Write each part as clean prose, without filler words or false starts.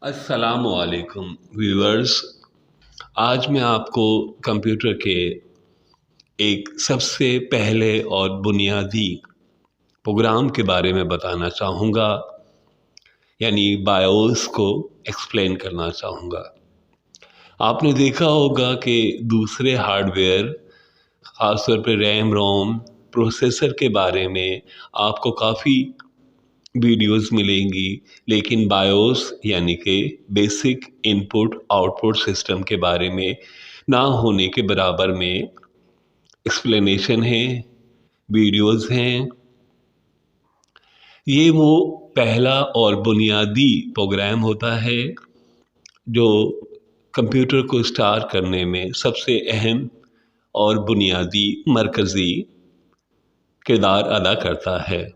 अस्सलामुअलैकुम व्यूअर्स। आज मैं आपको कंप्यूटर के एक सबसे पहले और बुनियादी प्रोग्राम के बारे में बताना चाहूँगा, यानी बायोस को एक्सप्लेन करना चाहूँगा। आपने देखा होगा कि दूसरे हार्डवेयर, ख़ासतौर पे रैम रोम प्रोसेसर के बारे में आपको काफ़ी वीडियोस मिलेंगी, लेकिन बायोस यानी कि बेसिक इनपुट आउटपुट सिस्टम के बारे में ना होने के बराबर में एक्सप्लेनेशन है, वीडियोस हैं। ये वो पहला और बुनियादी प्रोग्राम होता है जो कंप्यूटर को स्टार्ट करने में सबसे अहम और बुनियादी मरकज़ी किरदार अदा करता है।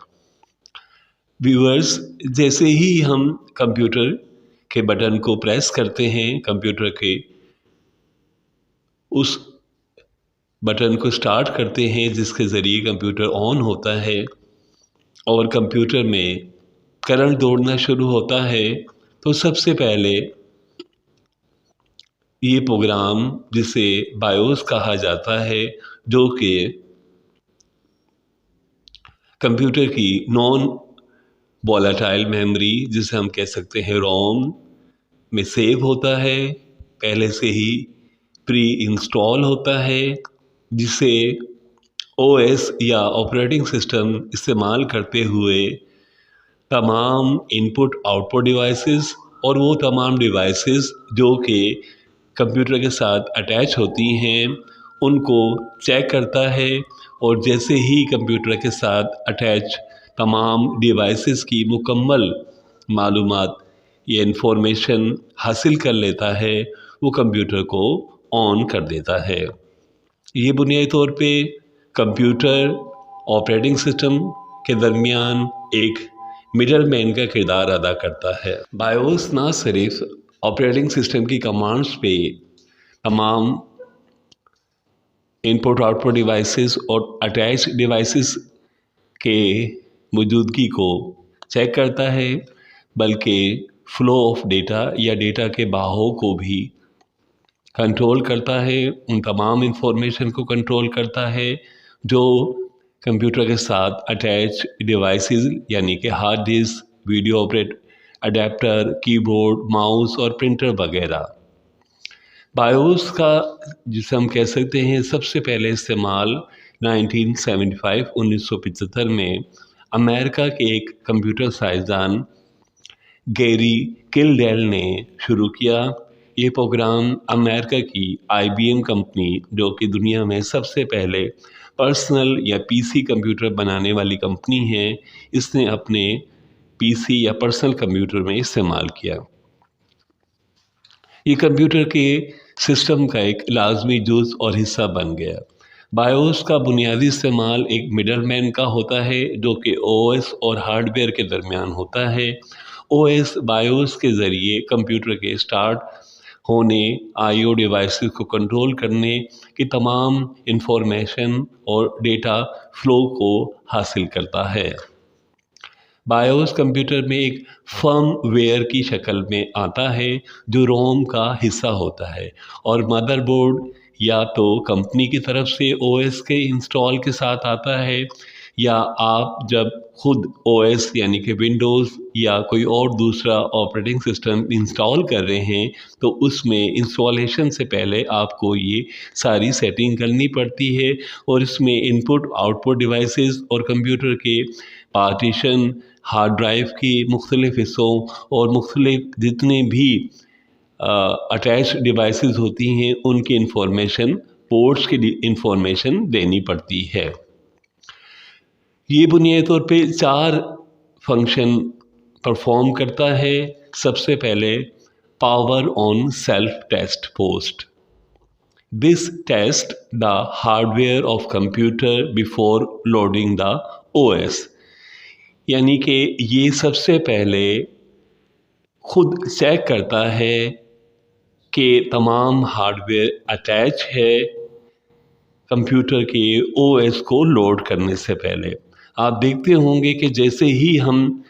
व्यूअर्स, जैसे ही हम कंप्यूटर के बटन को प्रेस करते हैं, कंप्यूटर के उस बटन को स्टार्ट करते हैं जिसके ज़रिए कंप्यूटर ऑन होता है और कंप्यूटर में करंट दौड़ना शुरू होता है, तो सबसे पहले ये प्रोग्राम जिसे बायोस कहा जाता है, जो कि कंप्यूटर की नॉन वोलेटाइल मेमोरी जिसे हम कह सकते हैं रोम में सेव होता है, पहले से ही प्री इंस्टॉल होता है, जिसे ओएस या ऑपरेटिंग सिस्टम इस्तेमाल करते हुए तमाम इनपुट आउटपुट डिवाइसेस और वो तमाम डिवाइसेस जो कि कंप्यूटर के साथ अटैच होती हैं उनको चेक करता है, और जैसे ही कंप्यूटर के साथ अटैच तमाम डिवाइसेस की मुकम्मल मालूमात ये इंफॉर्मेशन हासिल कर लेता है, वो कंप्यूटर को ऑन कर देता है। ये बुनियादी तौर पे कंप्यूटर ऑपरेटिंग सिस्टम के दरमियान एक मिडल मैन का किरदार अदा करता है। बायोस ना सिर्फ ऑपरेटिंग सिस्टम की कमांड्स पे तमाम इनपुट आउटपुट डिवाइसेस और अटैच डिवाइसेस के मौजूदगी को चेक करता है, बल्कि फ्लो ऑफ डेटा या डेटा के बहाव को भी कंट्रोल करता है, उन तमाम इंफॉर्मेशन को कंट्रोल करता है जो कंप्यूटर के साथ अटैच डिवाइसेस यानी कि hard disk, video operate adapter, keyboard, mouse और प्रिंटर वगैरह। बायोस का जिसे हम कह सकते हैं सबसे पहले इस्तेमाल 1975 में अमेरिका के एक कंप्यूटर साइंसदान गैरी किलडेल ने शुरू किया। ये प्रोग्राम अमेरिका की IBM कंपनी, जो कि दुनिया में सबसे पहले पर्सनल या PC कंप्यूटर बनाने वाली कंपनी है, इसने अपने PC या पर्सनल कंप्यूटर में इस्तेमाल किया। ये कंप्यूटर के सिस्टम का एक लाजमी जुज़ और हिस्सा बन गया। बायोस का बुनियादी इस्तेमाल एक मिडलमैन का होता है जो कि OS और हार्डवेयर के दरमियान होता है। OS बायोस के ज़रिए कंप्यूटर के स्टार्ट होने, IO डिवाइसेस को कंट्रोल करने की तमाम इंफॉर्मेशन और डेटा फ्लो को हासिल करता है। बायोस कंप्यूटर में एक फर्मवेयर की शक्ल में आता है जो रोम का हिस्सा होता है, और मदरबोर्ड या तो कंपनी की तरफ से OS के इंस्टॉल के साथ आता है, या आप जब खुद OS यानी कि विंडोज़ या कोई और दूसरा ऑपरेटिंग सिस्टम इंस्टॉल कर रहे हैं तो उसमें इंस्टॉलेशन से पहले आपको ये सारी सेटिंग करनी पड़ती है, और इसमें इनपुट आउटपुट डिवाइसेस और कंप्यूटर के पार्टीशन, हार्ड ड्राइव की मुख्तलिफ़ हिस्सों और मुख्तलिफ जितने भी अटैच डिवाइसेस होती हैं उनकी इंफॉर्मेशन, पोर्ट्स की इंफॉर्मेशन देनी पड़ती है। ये बुनियादी तौर पे 4 फंक्शन परफॉर्म करता है। सबसे पहले power on self test post. This test the hardware of computer before loading the OS, यानी कि ये सबसे पहले खुद चेक करता है कि तमाम हार्डवेयर अटैच है कंप्यूटर के OS को लोड करने से पहले। आप देखते होंगे कि जैसे ही हम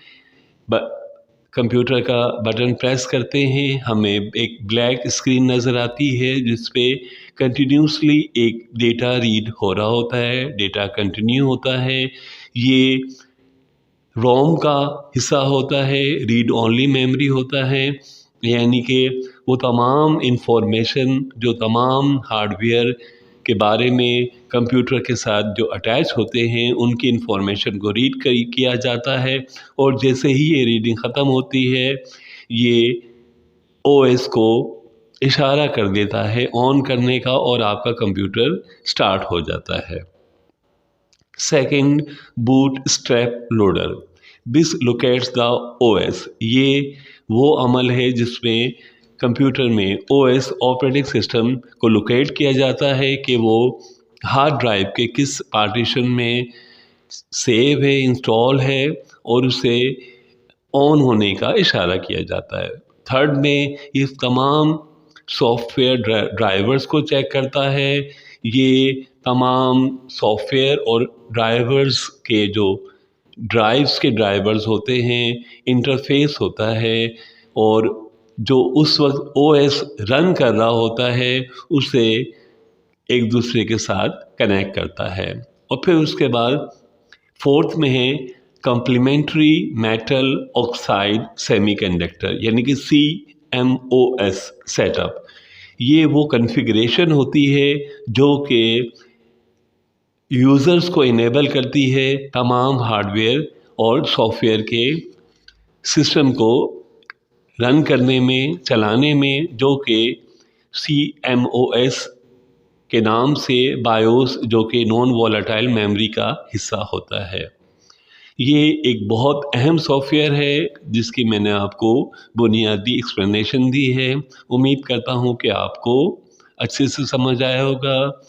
कंप्यूटर का बटन प्रेस करते हैं, हमें एक ब्लैक स्क्रीन नज़र आती है जिस पे कंटिन्यूसली एक डेटा रीड हो रहा होता है, डेटा कंटिन्यू होता है। ये रोम का हिस्सा होता है, रीड ओनली मेमोरी होता है, यानी कि वो तमाम इंफॉर्मेशन जो तमाम हार्डवेयर के बारे में कंप्यूटर के साथ जो अटैच होते हैं उनकी इंफॉर्मेशन को रीड किया जाता है, और जैसे ही ये रीडिंग ख़त्म होती है ये ओएस को इशारा कर देता है ऑन करने का और आपका कंप्यूटर स्टार्ट हो जाता है। Second, boot strap loader, this locates the OS. ये वो अमल है जिसमें कंप्यूटर में ओएस ऑपरेटिंग सिस्टम को लोकेट किया जाता है कि वो हार्ड ड्राइव के किस पार्टीशन में सेव है, इंस्टॉल है, और उसे ऑन होने का इशारा किया जाता है। थर्ड में ये तमाम सॉफ्टवेयर ड्राइवर्स को चेक करता है। ये तमाम सॉफ्टवेयर और ड्राइवर्स के जो ड्राइव्स के ड्राइवर्स होते हैं, इंटरफेस होता है, और जो उस वक्त ओएस रन कर रहा होता है उसे एक दूसरे के साथ कनेक्ट करता है। और फिर उसके बाद फोर्थ में है कम्प्लीमेंट्री मेटल ऑक्साइड सेमीकंडक्टर, यानी कि CMOS सेटअप। ये वो कॉन्फ़िगरेशन होती है जो कि यूज़र्स को इनेबल करती है तमाम हार्डवेयर और सॉफ्टवेयर के सिस्टम को रन करने में, चलाने में, जो कि CMOS के नाम से बायोस, जो कि नॉन वॉलेटाइल मेमोरी का हिस्सा होता है। ये एक बहुत अहम सॉफ्टवेयर है जिसकी मैंने आपको बुनियादी एक्सप्लेनेशन दी है। उम्मीद करता हूँ कि आपको अच्छे से समझ आया होगा।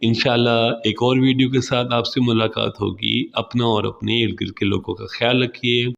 इंशाल्लाह एक और वीडियो के साथ आपसे मुलाकात होगी। अपना और अपने इर्द गिर्द के लोगों का ख्याल रखिए।